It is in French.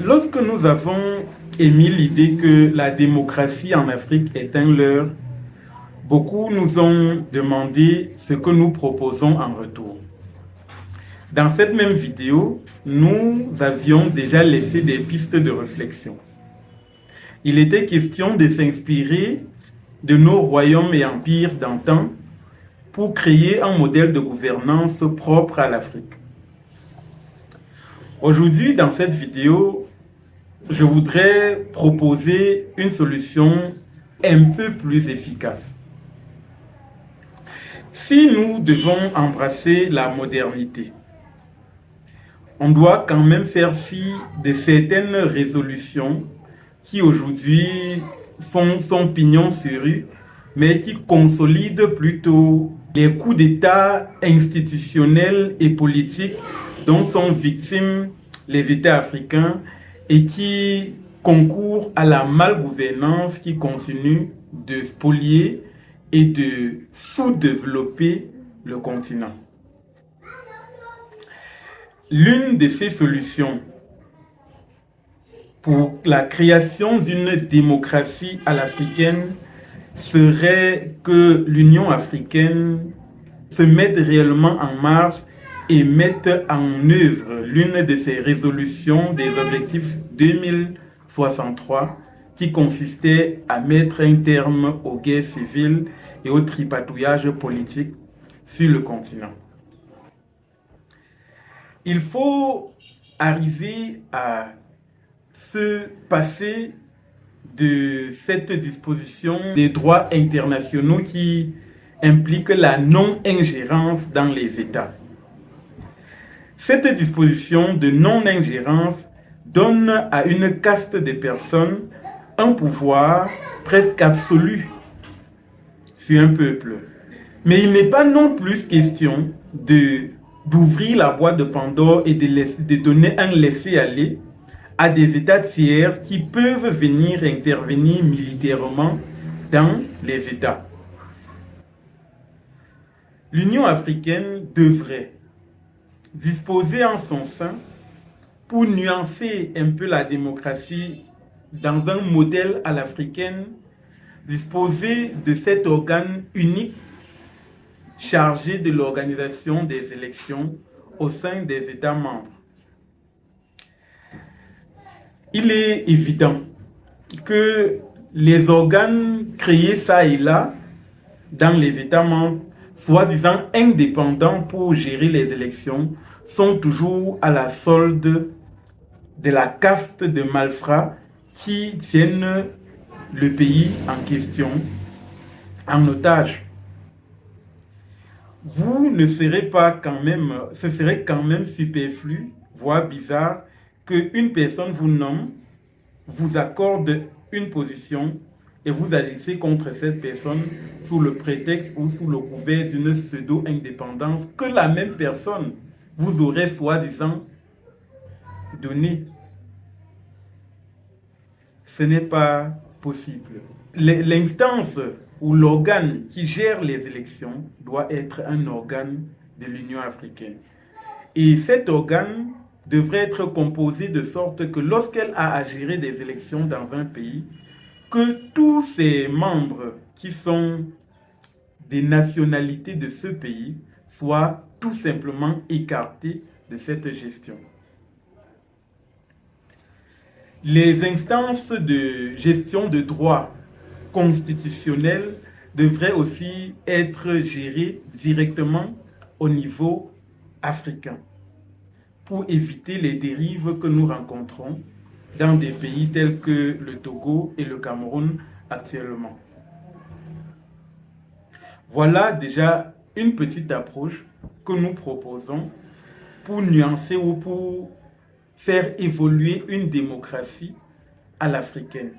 Lorsque nous avons émis l'idée que la démocratie en Afrique est un leurre, beaucoup nous ont demandé ce que nous proposons en retour. Dans cette même vidéo, nous avions déjà laissé des pistes de réflexion. Il était question de s'inspirer de nos royaumes et empires d'antan pour créer un modèle de gouvernance propre à l'Afrique. Aujourd'hui, dans cette vidéo, je voudrais proposer une solution un peu plus efficace. Si nous devons embrasser la modernité, on doit quand même faire fi de certaines résolutions qui aujourd'hui font son pignon sur rue, mais qui consolident plutôt les coups d'État institutionnels et politiques dont sont victimes les États africains et qui concourent à la malgouvernance qui continue de spolier et de sous-développer le continent. L'une de ces solutions pour la création d'une démocratie à l'africaine serait que l'Union africaine se mette réellement en marche et mette en œuvre l'une de ses résolutions des objectifs 2063 qui consistait à mettre un terme aux guerres civiles et au tripatouillage politique sur le continent. Il faut arriver à se passer de cette disposition des droits internationaux qui implique la non-ingérence dans les États. Cette disposition de non-ingérence donne à une caste de personnes un pouvoir presque absolu sur un peuple. Mais il n'est pas non plus question d'ouvrir la boîte de Pandore et de donner un laisser-aller à des États tiers qui peuvent venir intervenir militairement dans les États. L'Union africaine devrait disposer en son sein, pour nuancer un peu la démocratie dans un modèle à l'africaine, disposer de cet organe unique chargé de l'organisation des élections au sein des États membres. Il est évident que les organes créés ça et là dans les États membres, soi-disant indépendants pour gérer les élections, sont toujours à la solde de la caste de malfrats qui tiennent le pays en question en otage. Vous ne serez pas quand même, ce serait quand même superflu, voire bizarre, qu'une personne vous nomme, vous accorde une position et vous agissez contre cette personne sous le prétexte ou sous le couvert d'une pseudo-indépendance que la même personne vous aurait soi-disant donnée. Ce n'est pas possible. L'instance ou l'organe qui gère les élections doit être un organe de l'Union africaine. Et cet organe devrait être composé de sorte que lorsqu'elle a à gérer des élections dans un pays, que tous ses membres qui sont des nationalités de ce pays soient tout simplement écartés de cette gestion. Les instances de gestion de droit constitutionnel devraient aussi être gérées directement au niveau africain pour éviter les dérives que nous rencontrons dans des pays tels que le Togo et le Cameroun actuellement. Voilà déjà une petite approche que nous proposons pour nuancer ou pour faire évoluer une démocratie à l'africaine.